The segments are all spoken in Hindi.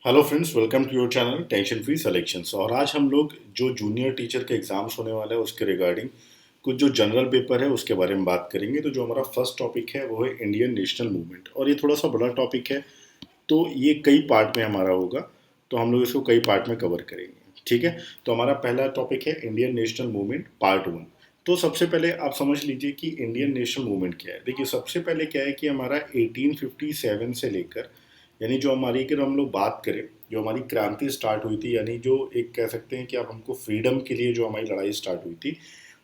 Hello friends, welcome to your channel tension free selections. और आज हम लोग जो जूनियर टीचर के एग्जाम्स होने वाला है उसके रिगार्डिंग कुछ जो जनरल पेपर है उसके बारे में बात करेंगे। तो जो हमारा फर्स्ट टॉपिक है वो है इंडियन नेशनल मूवमेंट, और ये थोड़ा सा बड़ा टॉपिक है तो ये कई पार्ट में हमारा होगा। तो हम लोग इसको कई पार्ट में कवर करेंगे, ठीक है। तो हमारा पहला टॉपिक है Indian national movement part one. तो सबसे पहले आप समझ लीजिए कि इंडियन नेशनल मूवमेंट क्या है। देखिए, सबसे पहले क्या है कि हमारा 1857 से लेकर, यानी जो हमारी, अगर हम लोग बात करें, जो हमारी क्रांति स्टार्ट हुई थी, यानी जो एक कह सकते हैं कि आप हमको फ्रीडम के लिए जो हमारी लड़ाई स्टार्ट हुई थी,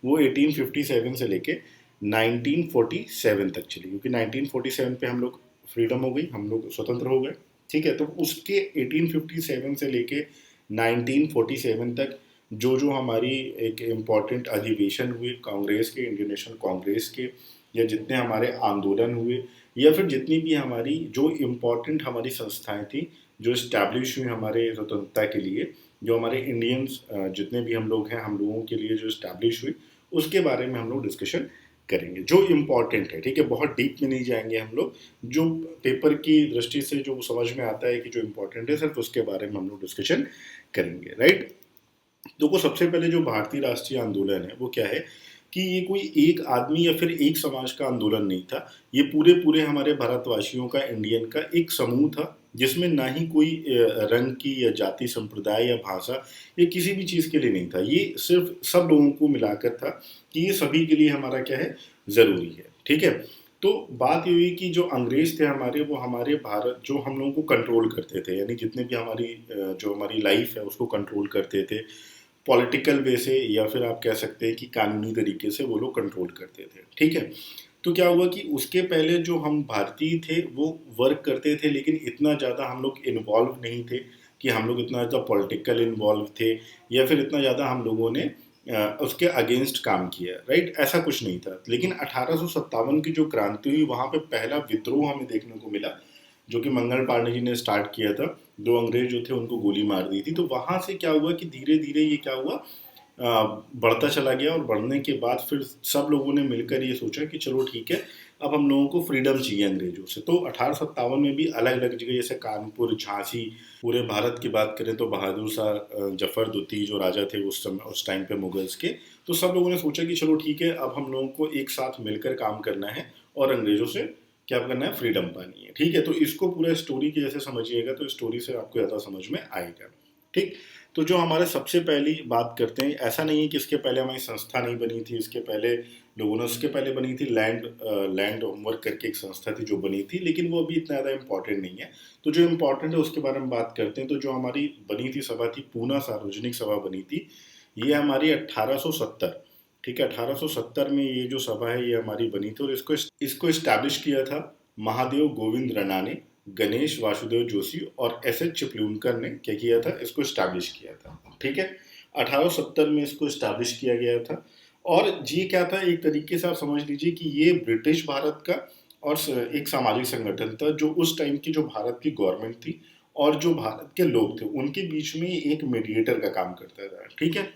वो 1857 से लेके 1947 तक चली। क्योंकि 1947 पे हम लोग फ्रीडम हो गई, हम लोग स्वतंत्र हो गए, ठीक है। तो उसके 1857 से लेके 1947 तक जो जो हमारी एक इम्पॉर्टेंट अधिवेशन हुए कांग्रेस के, इंडियन नेशनल कांग्रेस के, या जितने हमारे आंदोलन हुए, या फिर जितनी भी हमारी जो इम्पोर्टेंट हमारी संस्थाएं थी जो इस्टेब्लिश हुई हमारे स्वतंत्रता के लिए, जो हमारे इंडियंस जितने भी हम लोग हैं, हम लोगों के लिए जो इस्टेब्लिश हुई, उसके बारे में हम लोग डिस्कशन करेंगे जो इम्पोर्टेंट है, ठीक है। बहुत डीप में नहीं जाएंगे हम लोग, जो पेपर की दृष्टि से जो समझ में आता है कि जो इम्पोर्टेंट है सिर्फ उसके बारे में हम लोग डिस्कशन करेंगे, राइट। तो सबसे पहले जो भारतीय राष्ट्रीय आंदोलन है वो क्या है कि ये कोई एक आदमी या फिर एक समाज का आंदोलन नहीं था। ये पूरे पूरे हमारे भारतवासियों का, इंडियन का एक समूह था, जिसमें ना ही कोई रंग की या जाति, संप्रदाय या भाषा या किसी भी चीज़ के लिए नहीं था। ये सिर्फ सब लोगों को मिलाकर था कि ये सभी के लिए हमारा क्या है, ज़रूरी है, ठीक है। तो बात ये हुई कि जो अंग्रेज थे हमारे, वो हमारे भारत, जो हम लोगों को कंट्रोल करते थे, यानी जितने भी हमारी जो हमारी लाइफ है उसको कंट्रोल करते थे पॉलिटिकल वे से, या फिर आप कह सकते हैं कि कानूनी तरीके से वो लोग कंट्रोल करते थे, ठीक है। तो क्या हुआ कि उसके पहले जो हम भारतीय थे वो वर्क करते थे, लेकिन इतना ज़्यादा हम लोग इन्वॉल्व नहीं थे कि हम लोग इतना ज़्यादा पॉलिटिकल इन्वॉल्व थे, या फिर इतना ज़्यादा हम लोगों ने उसके अगेंस्ट काम किया, राइट। ऐसा कुछ नहीं था। लेकिन 1857 की जो क्रांति हुई, वहाँ पे पहला विद्रोह हमें देखने को मिला, जो कि मंगल पांडे जी ने स्टार्ट किया था। दो अंग्रेज जो थे उनको गोली मार दी थी। तो वहाँ से क्या हुआ कि धीरे धीरे ये क्या हुआ, बढ़ता चला गया, और बढ़ने के बाद फिर सब लोगों ने मिलकर ये सोचा कि चलो ठीक है, अब हम लोगों को फ्रीडम चाहिए अंग्रेजों से। तो 1857 में भी अलग अलग जगह, जैसे कानपुर, झांसी, पूरे भारत की बात करें तो बहादुर शाह जफर दुती जो राजा थे उस समय, उस टाइम पे मुगल्स के, तो सब लोगों ने सोचा कि चलो ठीक है, अब हम लोगों को एक साथ मिलकर काम करना है और अंग्रेजों से क्या करना है, फ्रीडम पानी है, ठीक है। तो इसको पूरा स्टोरी की जैसे समझिएगा तो स्टोरी से आपको ज़्यादा समझ में आएगा, ठीक। तो जो हमारे सबसे पहली बात करते हैं, ऐसा नहीं है कि इसके पहले हमारी संस्था नहीं बनी थी, इसके पहले लोगों ने, उसके पहले बनी थी लैंड होमवर्क करके एक संस्था थी जो बनी थी, लेकिन वो अभी इतना ज़्यादा इंपॉर्टेंट नहीं है। तो जो इम्पोर्टेंट है उसके बारे में बात करते हैं। तो जो हमारी बनी थी सभा थी, पूना सार्वजनिक सभा बनी थी। ये हमारी 1870, ठीक है, 1870 में ये जो सभा है ये हमारी बनी थी, और इसको इसको इस्टेब्लिश किया था महादेव गोविंद रना ने, गणेश वासुदेव जोशी और एस एच चिपलूनकर ने क्या किया था, इसको इस्टेब्लिश किया था, ठीक है। 1870 में इसको इस्टेब्लिश किया गया था। और ये क्या था, एक तरीके से आप समझ लीजिए कि ये ब्रिटिश भारत का और एक सामाजिक संगठन था, जो उस टाइम की जो भारत की गवर्नमेंट थी और जो भारत के लोग थे उनके बीच में एक मीडिएटर का काम करता था, ठीक है।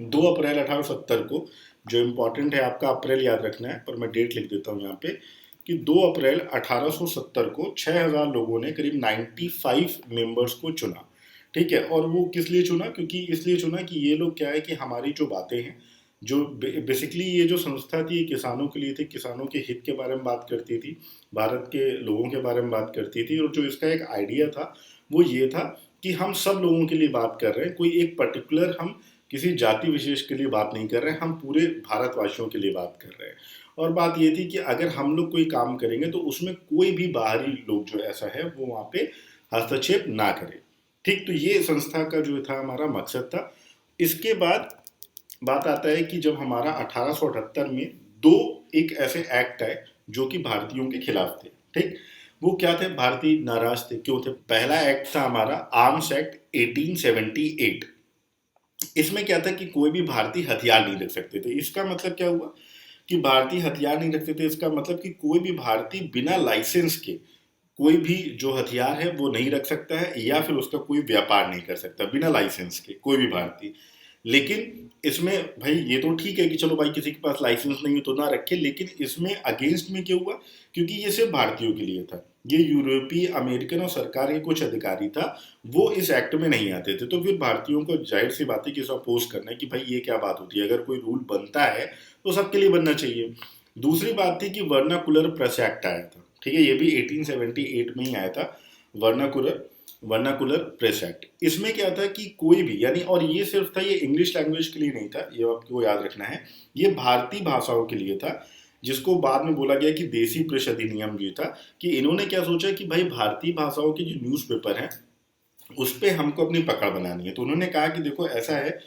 2 अप्रैल 1870 को, जो इम्पोर्टेंट है, आपका अप्रैल याद रखना है, पर मैं डेट लिख देता हूँ यहाँ पे, कि 2 अप्रैल 1870 को 6000 लोगों ने करीब 95 मेंबर्स को चुना, ठीक है। और वो किस लिए चुना, क्योंकि इसलिए चुना कि ये लोग क्या है कि हमारी जो बातें हैं, जो बेसिकली ये जो संस्था थी ये किसानों के लिए थी, किसानों के हित के बारे में बात करती थी, भारत के लोगों के बारे में बात करती थी। और जो इसका एक आइडिया था वो ये था कि हम सब लोगों के लिए बात कर रहे हैं, कोई एक पर्टिकुलर, हम किसी जाति विशेष के लिए बात नहीं कर रहे हैं, हम पूरे भारतवासियों के लिए बात कर रहे हैं। और बात ये थी कि अगर हम लोग कोई काम करेंगे तो उसमें कोई भी बाहरी लोग जो ऐसा है वो वहाँ पे हस्तक्षेप ना करे, ठीक। तो ये संस्था का जो था हमारा मकसद था। इसके बाद बात आता है कि जब हमारा 1878 में दो एक ऐसे एक्ट आए जो कि भारतीयों के खिलाफ थे, ठीक। वो क्या थे, भारतीय नाराज थे, क्यों थे। पहला एक्ट था हमारा आर्म्स एक्ट 1878। इसमें क्या था कि कोई भी भारतीय हथियार नहीं रख सकते थे। इसका मतलब क्या हुआ कि भारतीय हथियार नहीं रखते थे, इसका मतलब कि कोई भी भारतीय बिना लाइसेंस के कोई भी जो हथियार है वो नहीं रख सकता है, या फिर उसका कोई व्यापार नहीं कर सकता बिना लाइसेंस के, कोई भी भारतीय। लेकिन इसमें भाई ये तो ठीक है कि चलो भाई किसी के पास लाइसेंस नहीं है तो ना रखे, लेकिन इसमें अगेंस्ट में क्या हुआ, क्योंकि ये सिर्फ भारतीयों के लिए था, ये यूरोपीय अमेरिकन और सरकार के कुछ अधिकारी था, वो इस एक्ट में नहीं आते थे। तो फिर भारतीयों को जाहिर सी बात है कि इसे अपोज करना है कि भाई ये क्या बात होती है, अगर कोई रूल बनता है तो सबके लिए बनना चाहिए। दूसरी बात थी कि वर्नाकुलर प्रेस एक्ट आया था, ठीक है, ये भी 1878 में ही आया था, वर्नाकुलर वर्नाकुलर प्रेस एक्ट। इसमें क्या था कि कोई भी, यानी, और ये सिर्फ था, ये इंग्लिश लैंग्वेज के लिए नहीं था, ये आपको याद रखना है, ये भारतीय भाषाओं के लिए था, जिसको बाद में बोला गया कि देसी प्रेस अधिनियम ये था, कि इन्होंने क्या सोचा कि भाई भारतीय भाषाओं के जो न्यूज़पेपर हैं उस पे हमको अपनी पकड़ बनानी है। तो उन्होंने कहा कि देखो ऐसा है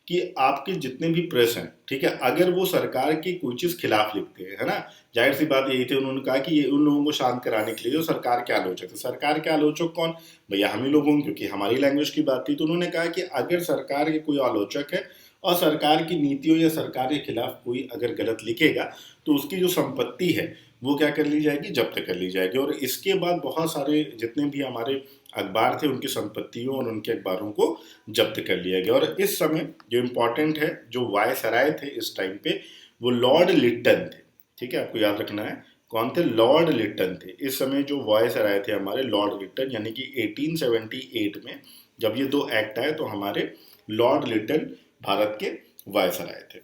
कि आपके जितने भी प्रेस हैं, ठीक है, अगर वो सरकार की कोई चीज खिलाफ लिखते हैं, है ना, जाहिर सी बात यही थी, उन्होंने कहा कि ये उन लोगों को शांत कराने के लिए जो सरकार के आलोचक थे। सरकार के आलोचक कौन, भैया हम ही लोग होंगे, क्योंकि हमारी लैंग्वेज की बात थी। तो उन्होंने कहा कि अगर सरकार के कोई आलोचक है और सरकार की नीतियों या सरकार के खिलाफ कोई अगर गलत लिखेगा तो उसकी जो संपत्ति है वो क्या कर ली जाएगी, जब्त कर ली जाएगी। और इसके बाद बहुत सारे जितने भी हमारे अखबार थे उनकी संपत्तियों और उनके अखबारों को जब्त कर लिया गया। और इस समय जो इम्पोर्टेंट है, जो वायसराय थे इस टाइम पे, वो लॉर्ड लिट्टन थे, ठीक है, आपको याद रखना है कौन थे, लॉर्ड लिट्टन थे। इस समय जो वायसराय थे हमारे लॉर्ड लिट्टन, यानी कि 1878 में जब ये दो एक्ट आए तो हमारे लॉर्ड लिट्टन भारत के वायसराय थे।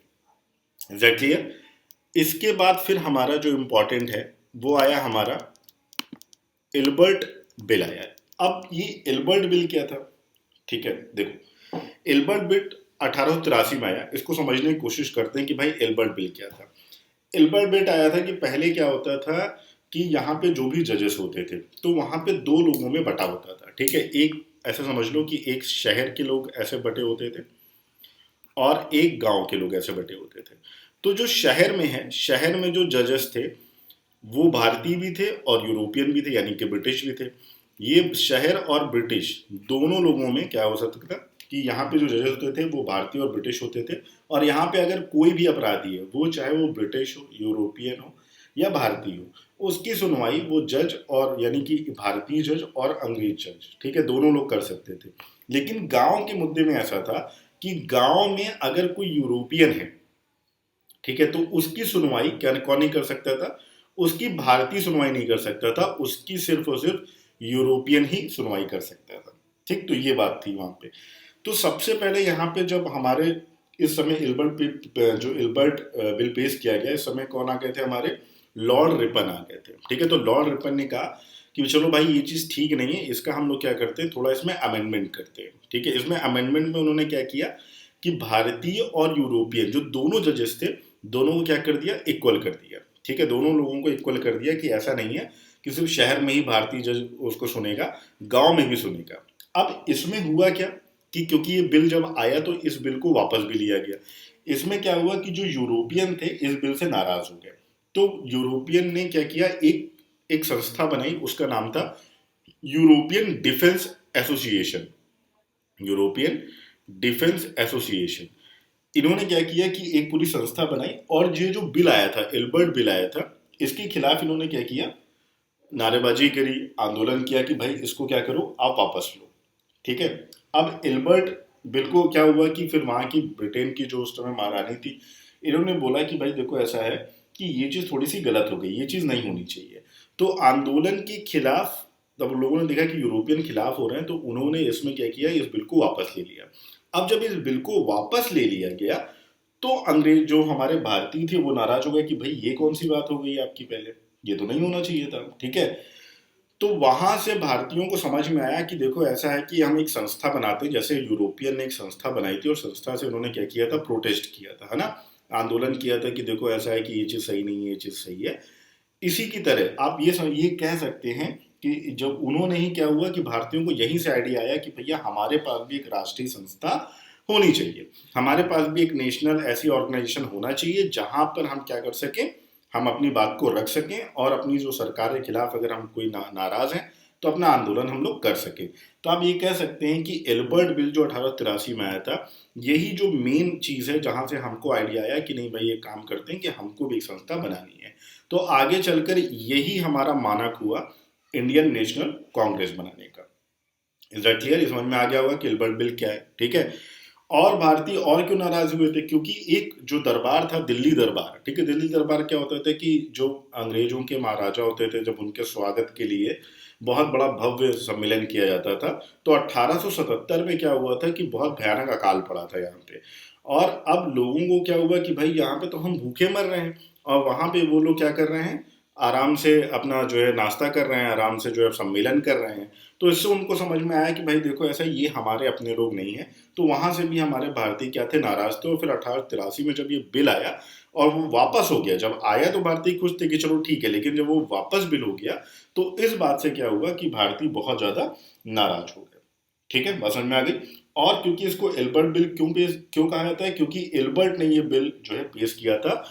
Is that clear? इसके बाद फिर हमारा जो इम्पोर्टेंट है वो आया हमारा इल्बर्ट बिल आया। अब ये इल्बर्ट बिल क्या था, ठीक है, देखो इल्बर्ट बिल 1883 में आया। इसको समझने की कोशिश करते हैं कि भाई इल्बर्ट बिल क्या था। इल्बर्ट बिल आया था कि पहले क्या होता था कि यहाँ पे जो भी जजेस होते थे तो वहाँ पे दो लोगों में बटा होता था, ठीक है, एक ऐसा समझ लो कि एक शहर के लोग ऐसे बटे होते थे और एक गांव के लोग ऐसे बटे होते थे। तो जो शहर में है, शहर में जो जजेस थे वो भारतीय भी थे और यूरोपियन भी थे, यानी कि ब्रिटिश भी थे। ये शहर और ब्रिटिश दोनों लोगों में क्या हो सकता था कि यहाँ पे जो जजेस होते थे वो भारतीय और ब्रिटिश होते थे, और यहाँ पे अगर कोई भी अपराधी है, वो चाहे वो ब्रिटिश हो, यूरोपियन हो या भारतीय हो, उसकी सुनवाई वो जज, और यानी कि भारतीय जज और अंग्रेज जज, ठीक है, दोनों लोग कर सकते थे। लेकिन गांव के मुद्दे में ऐसा था कि गांव में अगर कोई यूरोपियन है, ठीक है, तो उसकी सुनवाई क्या कौन नहीं कर सकता था, उसकी भारतीय सुनवाई नहीं कर सकता था, उसकी सिर्फ और सिर्फ यूरोपियन ही सुनवाई कर सकता था। ठीक, तो ये बात थी वहां पे। तो सबसे पहले यहाँ पे जब हमारे इस समय जो इल्बर्ट बिल पेश किया गया, इस समय कौन आ गए थे, हमारे लॉर्ड रिपन आ गए थे, ठीक है। तो लॉर्ड रिपन ने कहा कि चलो भाई ये चीज़ ठीक नहीं है, इसका हम लोग क्या करते हैं, थोड़ा इसमें अमेंडमेंट करते हैं, ठीक है। इसमें अमेंडमेंट में उन्होंने क्या किया कि भारतीय और यूरोपियन जो दोनों जजेस थे, दोनों को क्या कर दिया, इक्वल कर दिया, ठीक है, दोनों लोगों को इक्वल कर दिया कि ऐसा नहीं है कि सिर्फ शहर में ही भारतीय जज उसको सुनेगा, गांव में भी सुनेगा। अब इसमें हुआ क्या कि क्योंकि ये बिल जब आया तो इस बिल को वापस भी लिया गया। इसमें क्या हुआ कि जो यूरोपियन थे इस बिल से नाराज हो गए। तो यूरोपियन ने क्या किया, एक एक संस्था बनाई, उसका नाम था European defence association, European defence association. इन्होंने क्या किया कि एक पूरी संस्था बनाई, और ये जो बिल आया था, इल्बर्ट बिल आया था, इसके खिलाफ इन्होंने क्या किया, नारेबाजी करी, आंदोलन किया कि भाई इसको क्या करो, आप वापस लो, ठीक है। अब इल्बर्ट बिल को क्या हुआ कि फिर वहां की ब्रिटेन की जो उस समय महारानी थी, इन्होंने बोला कि भाई देखो ऐसा है कि ये चीज़ थोड़ी सी गलत हो गई, ये चीज़ नहीं होनी चाहिए। तो आंदोलन के खिलाफ जब लोगों ने देखा कि यूरोपियन खिलाफ हो रहे हैं तो उन्होंने इसमें क्या किया, इस बिल को वापस ले लिया। अब जब इस बिल को वापस ले लिया गया तो अंग्रेज जो हमारे भारतीय थे वो नाराज हो गए कि भाई ये कौन सी बात हो गई आपकी, पहले ये तो नहीं होना चाहिए था, ठीक है। तो वहां से भारतीयों को समझ में आया कि देखो ऐसा है कि हम एक संस्था बनाते हैं, जैसे यूरोपियन ने एक संस्था बनाई थी और संस्था से उन्होंने क्या किया था, प्रोटेस्ट किया था, है ना, आंदोलन किया था कि देखो ऐसा है कि ये चीज़ सही नहीं है, ये चीज़ सही है। इसी की तरह आप ये कह सकते हैं कि जब उन्होंने ही क्या हुआ कि भारतीयों को यहीं से आइडिया आया कि भैया हमारे पास भी एक राष्ट्रीय संस्था होनी चाहिए, हमारे पास भी एक नेशनल ऐसी ऑर्गेनाइजेशन होना चाहिए जहां पर हम क्या कर सकें, हम अपनी बात को रख सकें और अपनी जो सरकार के खिलाफ अगर हम कोई नाराज हैं तो अपना आंदोलन हम लोग कर सकें। तो आप ये कह सकते हैं कि एल्बर्ट बिल जो 1883 में आया था, यही जो मेन चीज़ है जहां से हमको आइडिया आया कि नहीं भाई ये काम करते हैं कि हमको भी एक संस्था बनानी है। तो आगे चलकर यही हमारा मानक हुआ इंडियन नेशनल कांग्रेस बनाने का। Is that clear? समझ में आ गया होगा कि एल्बर्ट बिल क्या है, ठीक है। और भारतीय और क्यों नाराज हुए थे, क्योंकि एक जो दरबार था दिल्ली दरबार, ठीक है, दिल्ली दरबार क्या होता था कि जो अंग्रेजों के महाराजा होते थे, जब उनके स्वागत के लिए बहुत बड़ा भव्य सम्मेलन किया जाता था, तो 1877 में क्या हुआ था कि बहुत भयानक अकाल पड़ा था यहाँ पे। और अब लोगों को क्या हुआ कि भाई यहाँ पे तो हम भूखे मर रहे हैं, और वहां पे वो लोग क्या कर रहे हैं, आराम से अपना जो है नाश्ता कर रहे हैं, आराम से जो है सम्मेलन कर रहे हैं। तो इससे उनको समझ में आया कि भाई देखो ऐसा ये हमारे अपने लोग नहीं है। तो वहां से भी हमारे भारतीय क्या थे, नाराज थे। और फिर 1883 में जब ये बिल आया और वो वापस हो गया, जब आया तो भारतीय खुश थे कि चलो ठीक है, लेकिन जब वो वापस बिल हो गया तो इस बात से क्या हुआ कि भारतीय बहुत ज्यादा नाराज हो गए। ठीक है, बात समझ में आ गई। और क्योंकि इसको एल्बर्ट बिल क्यों कहा जाता है, क्योंकि एल्बर्ट ने ये बिल जो है पेश किया था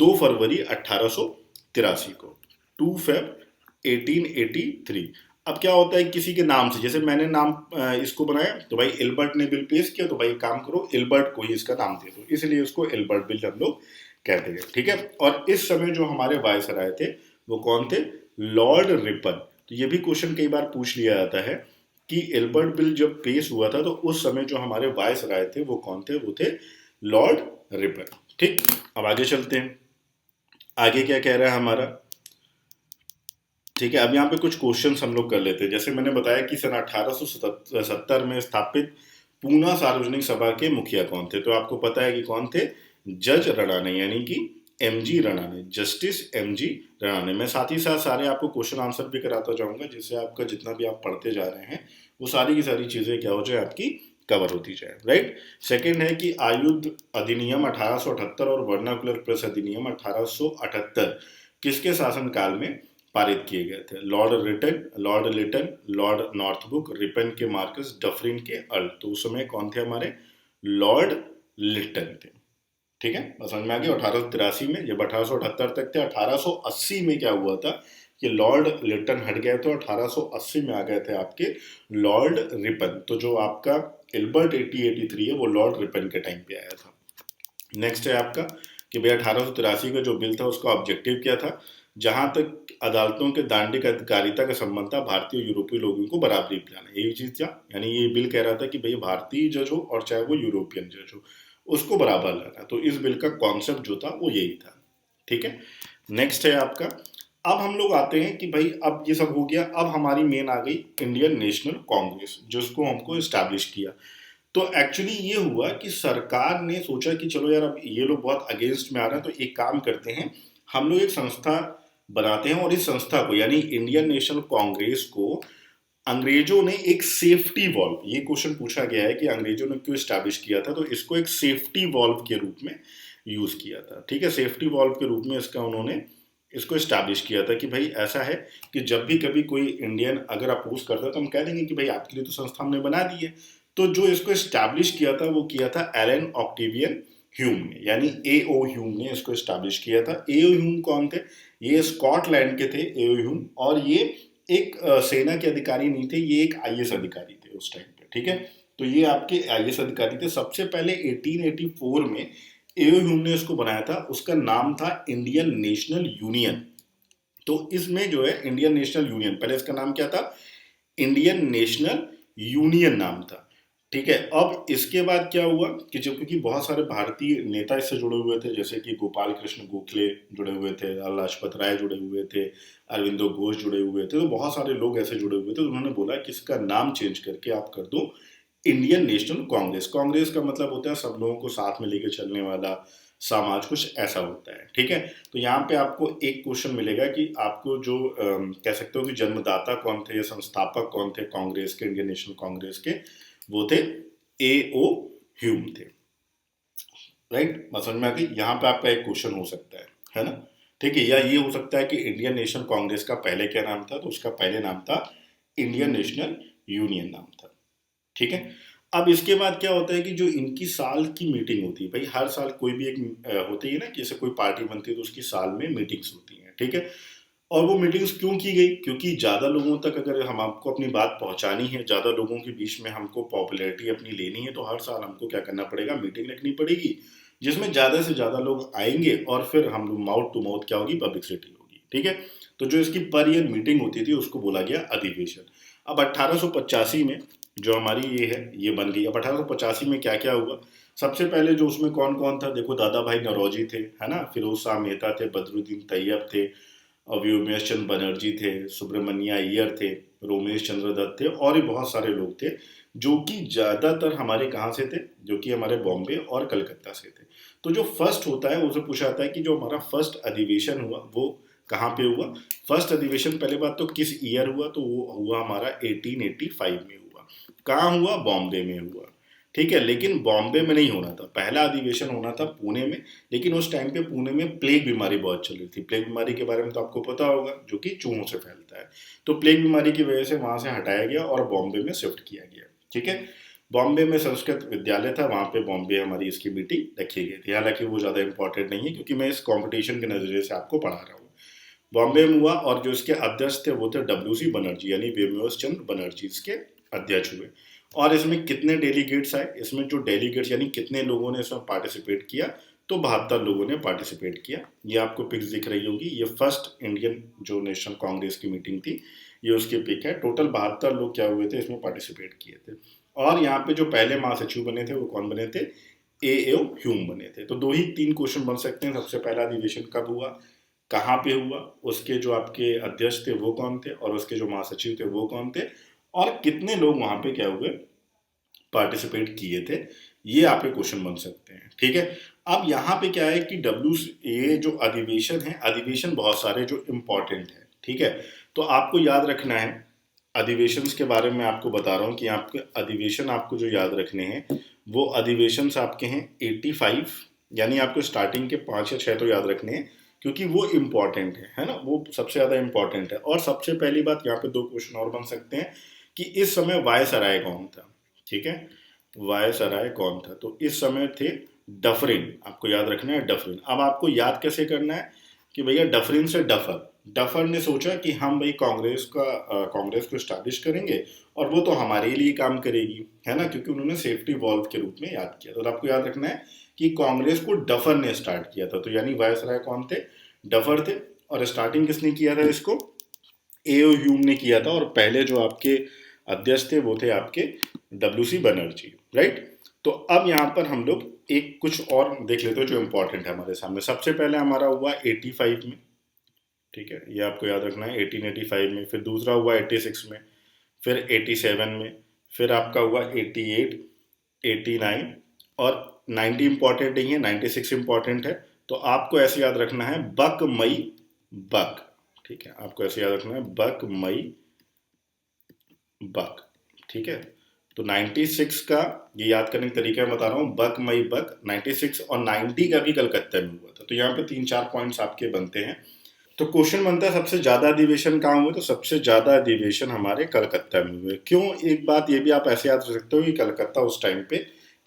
2 फरवरी 1883 को, 2 फेब 1883। अब क्या होता है किसी के नाम से, जैसे मैंने नाम इसको बनाया तो भाई एल्बर्ट ने बिल पेश किया, तो भाई काम करो एल्बर्ट को ही इसका नाम दे दो, इसलिए इसको एल्बर्ट बिल हम लोग कहते हैं। ठीक है, और इस समय जो हमारे वायसराय थे वो कौन थे, लॉर्ड रिपन। तो ये भी क्वेश्चन कई बार पूछ लिया जाता है कि एल्बर्ट बिल जब पेश हुआ था तो उस समय जो हमारे वायसराय थे वो कौन थे, वो थे लॉर्ड रिपन। ठीक, अब आगे चलते हैं, आगे क्या कह रहा है हमारा। ठीक है, अब यहाँ पे कुछ क्वेश्चंस हम लोग कर लेते हैं। जैसे मैंने बताया कि सन 1870 में स्थापित पूना सार्वजनिक सभा के मुखिया कौन थे, तो आपको पता है कि कौन थे, जज रणाने, यानी कि एमजी रणाने, जस्टिस एमजी रणाने। मैं साथ ही साथ सारे आपको क्वेश्चन आंसर भी कराता जाऊंगा, जिससे आपका जितना भी आप पढ़ते जा रहे हैं वो सारी की सारी चीजें क्या हो जाए, आपकी कवर होती जाए। राइट। सेकेंड है कि आयुध अधिनियम 1878 और वर्नाकुलर प्रेस अधिनियम 1878 किसके शासनकाल में पारित किए गए थे, लॉर्ड लिटन, लॉर्ड नॉर्थबुक, रिपन के मार्कस, डफरिन के अर्ल। तो उस समय कौन थे हमारे, लॉर्ड लिटन थे। ठीक है, बस समझ में आ गया। 1883 में, जब 1878 तक थे, 1880 में क्या हुआ था कि लॉर्ड लिटन हट गए थे, 1880 में आ गए थे आपके लॉर्ड रिपन। तो जो आपका एल्बर्ट 1883 है वो लॉर्ड रिपन के टाइम पे आया था। नेक्स्ट है आपका कि भाई 1883 का जो बिल था उसका ऑब्जेक्टिव क्या था, जहां तक अदालतों के दांडिक अधिकारिता का संबंध था, भारतीय और यूरोपीय लोगों को बराबरी पिलाना, यही चीज था। यानी ये बिल कह रहा था कि भाई भारतीय जज हो और चाहे वो यूरोपियन जज हो, उसको बराबर लाना। तो इस बिल का कॉन्सेप्ट जो था वो यही था। ठीक है, नेक्स्ट है आपका, अब हम लोग आते हैं कि भाई अब ये सब हो गया, अब हमारी मेन आ गई इंडियन नेशनल कांग्रेस, जिसको हमको स्टैब्लिश किया। तो एक्चुअली ये हुआ कि सरकार ने सोचा कि चलो यार अब ये लोग बहुत अगेंस्ट में आ रहे हैं, तो एक काम करते हैं, हम लोग एक संस्था बनाते हैं, और इस संस्था को यानी इंडियन नेशनल कांग्रेस को अंग्रेजों ने एक सेफ्टी वॉल्व, ये क्वेश्चन पूछा गया है कि अंग्रेजों ने क्यों स्टैब्लिश किया था, तो इसको एक सेफ्टी वॉल्व के रूप में यूज किया था। ठीक है, सेफ्टी वॉल्व के रूप में इसका उन्होंने इसको स्टैब्लिश किया था कि भाई ऐसा है कि जब भी कभी कोई इंडियन अगर अपोज करता है तो हम कह देंगे कि भाई आपके लिए तो संस्था हमने बना दी है। तो जो इसको स्टैब्लिश किया था वो किया था एलन ऑक्टेवियन ह्यूम ने, यानी एओ ह्यूम ने इसको स्टैब्लिश किया था। एओ ह्यूम कौन थे, ये स्कॉटलैंड के थे एओ ह्यूम, और ये एक सेना के अधिकारी नहीं थे, ये एक आईएएस अधिकारी थे उस टाइम पे। ठीक है, तो ये आपके आईएएस अधिकारी थे। सबसे पहले 1884 में एओ ह्यूम ने इसको बनाया था, उसका नाम था इंडियन नेशनल यूनियन। तो इसमें जो है इंडियन नेशनल यूनियन, पहले इसका नाम क्या था, इंडियन नेशनल यूनियन नाम था। ठीक है, अब इसके बाद क्या हुआ कि जब, क्योंकि बहुत सारे भारतीय नेता इससे जुड़े हुए थे, जैसे कि गोपाल कृष्ण गोखले जुड़े हुए थे, लाला लाजपत राय जुड़े हुए थे, अरविंदो घोष जुड़े हुए थे, तो बहुत सारे लोग ऐसे जुड़े हुए थे। तो उन्होंने बोला कि इसका नाम चेंज करके आप कर दो इंडियन नेशनल कांग्रेस। कांग्रेस का मतलब होता है सब लोगों को साथ में लेके चलने वाला समाज, कुछ ऐसा होता है। ठीक है, तो यहाँ पे आपको एक क्वेश्चन मिलेगा कि आपको जो कह सकते हो कि जन्मदाता कौन थे या संस्थापक कौन थे कांग्रेस के, इंडियन नेशनल कांग्रेस के, वो थे एओ ह्यूम थे। राइट, समझ में आ गई। यहाँ पे आपका एक क्वेश्चन हो सकता है ना। ठीक है, या ये हो सकता है कि इंडियन नेशनल कांग्रेस का पहले क्या नाम था, तो उसका पहले नाम था इंडियन नेशनल यूनियन नाम था। ठीक है, अब इसके बाद क्या होता है कि जो इनकी साल की मीटिंग होती है, भाई हर साल कोई भी एक होती है ना, जैसे कोई पार्टी बनती है तो उसकी साल में मीटिंग्स होती हैं। ठीक है, और वो मीटिंग्स क्यों की गई, क्योंकि ज़्यादा लोगों तक अगर हम आपको अपनी बात पहुंचानी है, ज़्यादा लोगों के बीच में हमको पॉपुलैरिटी अपनी लेनी है, तो हर साल हमको क्या करना पड़ेगा, मीटिंग रखनी पड़ेगी, जिसमें ज़्यादा से ज़्यादा लोग आएंगे, और फिर हम लोग माउथ टू माउथ क्या होगी, पब्लिसिटी होगी। ठीक है, तो जो इसकी पर ईयर मीटिंग होती थी उसको बोला गया अधिवेशन। अब 1885 में जो हमारी ये है ये बन गई। अब 1885 में क्या क्या हुआ, सबसे पहले जो उसमें कौन कौन था, देखो दादा भाई नौरोजी थे, है ना, फिरोज शाह मेहता थे, बदरुद्दीन तैयब थे, व्योमेश चंद्र बनर्जी थे, सुब्रमण्य अय्यर थे, रोमेश चंद्र दत्त थे, और भी बहुत सारे लोग थे जो कि ज़्यादातर हमारे कहाँ से थे, जो कि हमारे बॉम्बे और कलकत्ता से थे। तो जो फर्स्ट होता है उसे पूछा जाता है कि जो हमारा फर्स्ट अधिवेशन हुआ वो कहाँ पे हुआ। फर्स्ट अधिवेशन पहले बात तो किस ईयर हुआ, तो वो हुआ हमारा 1885 में हुआ। कहाँ हुआ, बॉम्बे में हुआ। ठीक है, लेकिन बॉम्बे में नहीं होना था, पहला अधिवेशन होना था पुणे में। लेकिन उस टाइम पे पुणे में प्लेग बीमारी बहुत चल रही थी। प्लेग बीमारी के बारे में तो आपको पता होगा, जो कि चूहों से फैलता है। तो प्लेग बीमारी की वजह से वहां से हटाया गया और बॉम्बे में शिफ्ट किया गया। ठीक है, बॉम्बे में संस्कृत विद्यालय था, वहां पे बॉम्बे हमारी इसकी मीटिंग रखी गई थी। हालांकि वो ज़्यादा इंपॉर्टेंट नहीं है क्योंकि मैं इस कॉम्पिटिशन के नज़रिए से आपको पढ़ा रहा हूँ। बॉम्बे में हुआ और जो इसके अध्यक्ष थे वो थे WC बनर्जी, यानी व्योमेश चंद्र बनर्जी इसके अध्यक्ष हुए। और इसमें कितने डेलीगेट्स आए, इसमें जो डेलीगेट्स यानी कितने लोगों ने इसमें पार्टिसिपेट किया, तो 72 लोगों ने पार्टिसिपेट किया। ये आपको पिक्स दिख रही होगी, ये फर्स्ट इंडियन जो नेशनल कांग्रेस की मीटिंग थी, ये उसकी पिक है। टोटल 72 लोग क्या हुए थे, इसमें पार्टिसिपेट किए थे। और यहाँ पे जो पहले महासचिव बने थे वो कौन बने थे, A. O. ह्यूम बने थे। तो दो ही तीन क्वेश्चन बन सकते हैं। सबसे पहला अधिवेशन कब हुआ, कहाँ पे हुआ, उसके जो आपके अध्यक्ष थे वो कौन थे, और उसके जो महासचिव थे वो कौन थे, और कितने लोग वहां पे क्या हुए, पार्टिसिपेट किए थे। ये आपके क्वेश्चन बन सकते हैं। ठीक है, अब यहाँ पे क्या है कि ये जो अधिवेशन है, अधिवेशन बहुत सारे जो इम्पोर्टेंट है। ठीक है, तो आपको याद रखना है अधिवेशन के बारे में, आपको बता रहा हूँ कि आपके अधिवेशन आपको जो याद रखने हैं वो अधिवेशन आपके हैं 85, यानी आपको स्टार्टिंग के 5 या 6 तो याद रखने हैं क्योंकि वो इम्पोर्टेंट है ना, वो सबसे ज़्यादा इम्पोर्टेंट है। और सबसे पहली बात यहाँ पे दो क्वेश्चन और बन सकते हैं कि इस समय वायसराय कौन था। ठीक है, वायसराय कौन था, तो इस समय थे डफरिन, आपको याद रखना है डफरिन। अब आपको याद कैसे करना है कि भैया डफरिन से डफर, डफर ने सोचा कि हम भाई कांग्रेस को स्टैब्लिश करेंगे और वो तो हमारे लिए काम करेगी, है ना, क्योंकि उन्होंने सेफ्टी वॉल्व के रूप में याद किया। तो आपको याद रखना है कि कांग्रेस को डफर ने स्टार्ट किया था, तो यानी वायसराय कौन थे, डफर थे। और स्टार्टिंग किसने किया था इसको, A. O. ह्यूम ने किया था। और पहले जो आपके अध्यक्ष थे वो थे आपके WC बनर्जी, राइट। तो अब यहाँ पर हम लोग एक कुछ और देख लेते हैं जो इम्पोर्टेंट है हमारे सामने। सबसे पहले हमारा हुआ 85 में, ठीक है, ये आपको याद रखना है 1885 में। फिर दूसरा हुआ 86 में, फिर 87 में, फिर आपका हुआ 88, 89 और 90 इंपॉर्टेंट नहीं है, 96 इंपॉर्टेंट है। तो आपको ऐसे याद रखना है बक मई बक। ठीक है, आपको ऐसे याद रखना है बक मई बक। ठीक है, तो 96 का ये याद करने का तरीका मैं बता रहा हूँ, बक मई बक 96, और 90 का भी कलकत्ता में हुआ था। तो यहाँ पे 3-4 पॉइंट्स आपके बनते हैं। तो क्वेश्चन बनता है सबसे ज्यादा अधिवेशन कहाँ हुए, तो सबसे ज्यादा अधिवेशन हमारे कलकत्ता में हुए। क्यों, एक बात ये भी आप ऐसे याद रख सकते हो कि कलकत्ता उस टाइम पे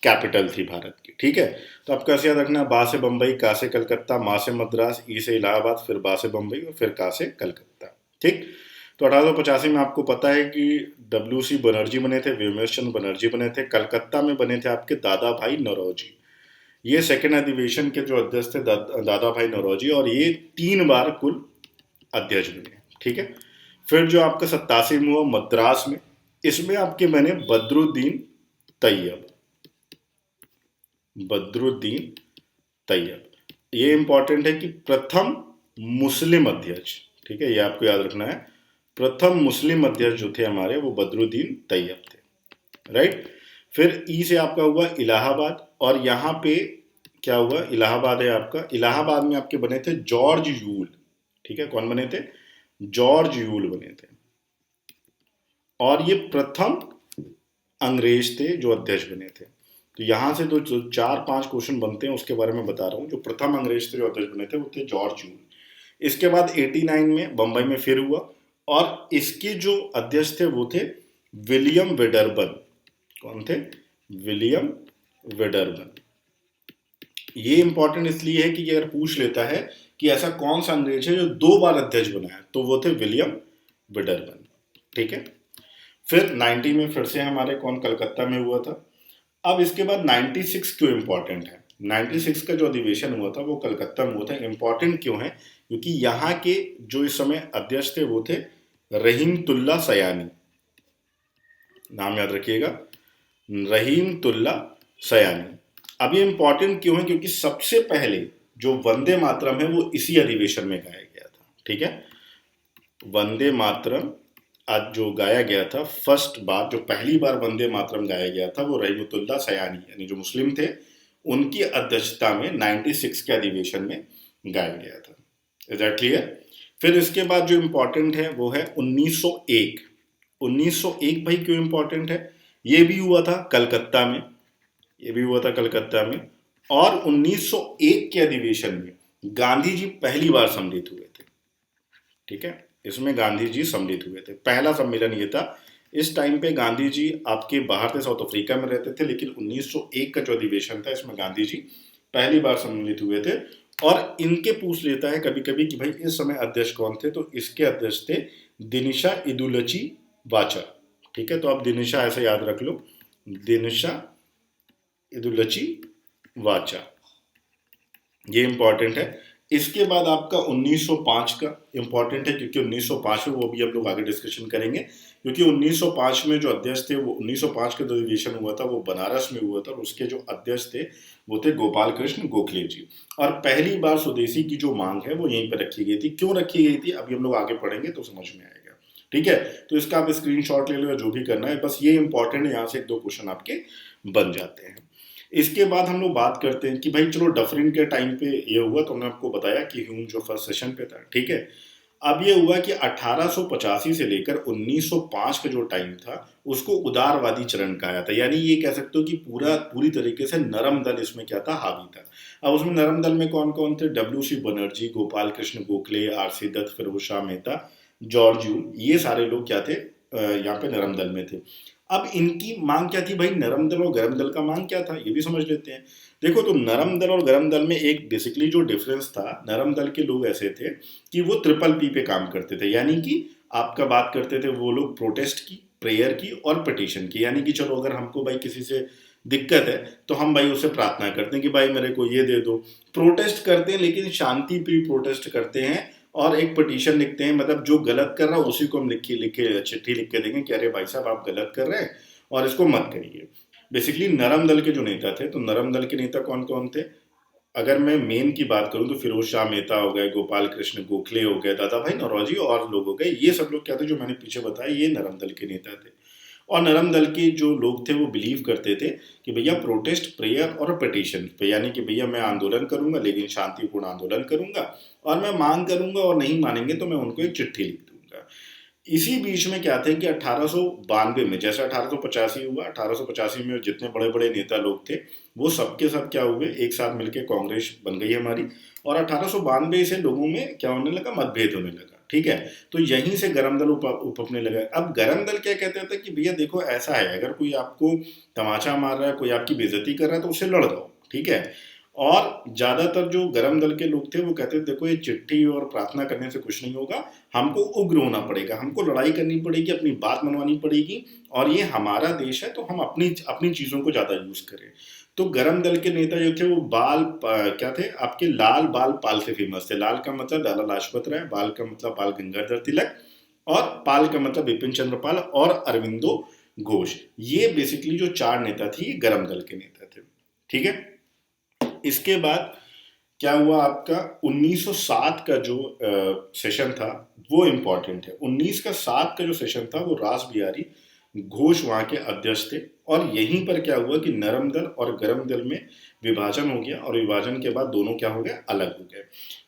कैपिटल थी भारत की। ठीक है, तो आपको ऐसे याद रखना, बा से बम्बई, का से कलकत्ता, मा से मद्रास, ई से इलाहाबाद, फिर बा से बम्बई और फिर का से कलकत्ता। ठीक, तो 1885 में आपको पता है कि WC बनर्जी बने थे, व्योमेश चंद्र बनर्जी बने थे। कलकत्ता में बने थे आपके दादा भाई नौरोजी। ये सेकेंड अधिवेशन के जो अध्यक्ष थे दादा भाई नौरोजी, और ये 3 बार कुल अध्यक्ष बने। ठीक है, फिर जो आपका 87 में हुआ मद्रास में, इसमें आपके बने बदरुद्दीन तैयब, बदरुद्दीन तैयब। ये इंपॉर्टेंट है कि प्रथम मुस्लिम अध्यक्ष। ठीक है, ये आपको याद रखना है, प्रथम मुस्लिम अध्यक्ष जो थे हमारे वो बदरुद्दीन तैयब थे, राइट। फिर ई से आपका हुआ इलाहाबाद, और यहाँ पे क्या हुआ, इलाहाबाद है आपका, इलाहाबाद में आपके बने थे जॉर्ज यूल। ठीक है, कौन बने थे, जॉर्ज यूल बने थे। और ये प्रथम अंग्रेज थे जो अध्यक्ष बने थे। तो यहां से तो जो 4-5 क्वेश्चन बनते हैं उसके बारे में बता रहा हूँ। जो प्रथम अंग्रेज थे जो अध्यक्ष बने थे वो थे जॉर्ज यूल। इसके बाद 89 में बंबई में फिर हुआ, और इसके जो अध्यक्ष थे वो थे विलियम वेडरबन। कौन थे, विलियम वेडरबन। ये इंपॉर्टेंट इसलिए है कि अगर पूछ लेता है कि ऐसा कौन सा अंग्रेज है जो 2 बार अध्यक्ष बना है, तो वो थे विलियम वेडरबन। ठीक है, फिर 90 में फिर से हमारे कौन, कलकत्ता में हुआ था। अब इसके बाद 96 क्यों इंपॉर्टेंट है, 96 का जो अधिवेशन हुआ था वो कलकत्ता में हुआ था। इंपॉर्टेंट क्यों है, क्योंकि यहाँ के जो इस समय अध्यक्ष थे वो थे रहीमतुल्ला सयानी। नाम याद रखिएगा, रहीमतुल्ला सयानी। अब ये इंपॉर्टेंट क्यों है, क्योंकि सबसे पहले जो वंदे मातरम है वो इसी अधिवेशन में गाया गया था। ठीक है, वंदे मातरम आज जो गाया गया था, फर्स्ट बार जो पहली बार वंदे मातरम गाया गया था वो रहीमतुल्ला सयानी यानी जो मुस्लिम थे उनकी अध्यक्षता में 96 के अधिवेशन में गाया गया था। Is that clear? फिर इसके बाद जो इम्पोर्टेंट है वो है 1901। 1901 भाई क्यों इम्पोर्टेंट है? ये भी हुआ था कलकत्ता में, ये भी हुआ था कलकत्ता में। और 1901 के अधिवेशन में गांधी जी पहली बार सम्मिलित हुए थे। ठीक है, इसमें गांधी जी सम्मिलित हुए थे, पहला सम्मेलन ये था। इस टाइम पे गांधी जी आपके बाहर थे, साउथ अफ्रीका में रहते थे, लेकिन 1901 का जो अधिवेशन था इसमें गांधी जी पहली बार सम्मिलित हुए थे। और इनके पूछ लेता है कभी कभी कि भाई इस समय अध्यक्ष कौन थे, तो इसके अध्यक्ष थे दिनिशा इदुलची वाचा। ठीक है, तो आप दिनिशा ऐसे याद रख लो, दिनिशा इदुलची वाचा, ये इंपॉर्टेंट है। इसके बाद आपका 1905 का इंपॉर्टेंट है, क्योंकि 1905 में, वो भी हम लोग आगे डिस्कशन करेंगे, क्योंकि 1905 में जो अध्यक्ष थे वो 1905 का जो अधिवेशन हुआ था वो बनारस में हुआ था, और उसके जो अध्यक्ष थे वो थे गोपाल कृष्ण गोखले जी। और पहली बार स्वदेशी की जो मांग है वो यहीं पर रखी गई थी। क्यों रखी गई थी अभी हम लोग आगे पढ़ेंगे तो समझ में आएगा। ठीक है, तो इसका आप स्क्रीनशॉट ले लो या जो भी करना है, बस ये इंपॉर्टेंट है, यहाँ से एक दो क्वेश्चन आपके बन जाते हैं। इसके बाद हम लोग बात करते हैं कि भाई चलो डफरिन के टाइम पे ये हुआ, तो हमने आपको बताया कि ह्यूम जो फर्स्ट सेशन पे था। ठीक है, अब ये हुआ कि 1885 से लेकर 1905 का जो टाइम था उसको उदारवादी चरण कहा था, यानी ये कह सकते हो कि पूरी तरीके से नरम दल इसमें क्या था, हावी था। अब उसमें नरम दल में कौन कौन थे? W C Banerjee, Gopal Krishna Gokhale, R C Dutt, Feroz Shah Mehta, George Yule, ये सारे लोग क्या थे, यहाँ पे नरम दल में थे। अब इनकी मांग क्या थी भाई? नरम दल और गरम दल का मांग क्या था ये भी समझ लेते हैं। देखो, तो नरम दल और गरम दल में एक बेसिकली जो डिफरेंस था, नरम दल के लोग ऐसे थे कि वो ट्रिपल पी पे काम करते थे, यानी कि आपका बात करते थे वो लोग प्रोटेस्ट की, प्रेयर की और पिटीशन की। यानी कि चलो अगर हमको भाई किसी से दिक्कत है तो हम भाई उससे प्रार्थना करते हैं कि भाई मेरे को ये दे दो। प्रोटेस्ट करते हैं लेकिन शांति प्रिय प्रोटेस्ट करते हैं, और एक पिटीशन लिखते हैं, मतलब जो गलत कर रहा है उसी को हम लिखे चिट्ठी लिख के देंगे कि अरे भाई साहब आप गलत कर रहे हैं और इसको मत करिए। बेसिकली नरम दल के जो नेता थे, तो नरम दल के नेता कौन कौन थे? अगर मैं मेन की बात करूं तो फिरोज शाह मेहता हो गए, गोपाल कृष्ण गोखले हो गए, दादा भाई नौरोजी और लोग हो गए। ये सब लोग क्या थे जो मैंने पीछे बताया, ये नरम दल के नेता थे। और नरम दल के जो लोग थे वो बिलीव करते थे कि भैया प्रोटेस्ट, प्रेयर और पिटीशन पे, यानी कि भैया मैं आंदोलन करूंगा लेकिन शांतिपूर्ण आंदोलन करूंगा, और मैं मांग करूंगा और नहीं मानेंगे तो मैं उनको एक चिट्ठी लिख दूंगा। इसी बीच में क्या थे कि 1892 में, जैसे 1885 हुआ, 1885 में जितने बड़े बड़े नेता लोग थे वो सबके सब क्या हुए, एक साथ मिलकर कांग्रेस बन गई हमारी। और 1892 से लोगों में क्या होने लगा, मतभेद होने लगा। ठीक है, तो यहीं से गरम दल उपने लगा। अब गरम दल क्या कहते थे कि भैया देखो ऐसा है, अगर कोई आपको तमाचा मार रहा है, कोई आपकी बेइज्जती कर रहा है तो उससे लड़ दो। ठीक है, और ज्यादातर जो गरम दल के लोग थे वो कहते थे देखो ये चिट्ठी और प्रार्थना करने से कुछ नहीं होगा, हमको उग्र होना पड़ेगा, हमको लड़ाई करनी पड़ेगी, अपनी बात मनवानी पड़ेगी, और ये हमारा देश है तो हम अपनी अपनी चीजों को ज्यादा यूज करें। तो गरम दल के नेता जो थे वो क्या थे आपके, लाल बाल पाल से फेमस थे। लाल का मतलब लाला लाजपत राय, बाल का मतलब बाल गंगाधर तिलक, और पाल का मतलब बिपिन चंद्र पाल और अरविंदो घोष। ये बेसिकली जो चार नेता थे ये गरम दल के नेता थे। ठीक है, इसके बाद क्या हुआ आपका 1907 का जो सेशन था वो इंपॉर्टेंट है। 1907 का जो सेशन था वो रास बिहारी घोष वहां के अध्यक्ष थे, और यहीं पर क्या हुआ कि नरम दल और गरम दल में विभाजन हो गया, और विभाजन के बाद दोनों क्या हो गए, अलग हो गए।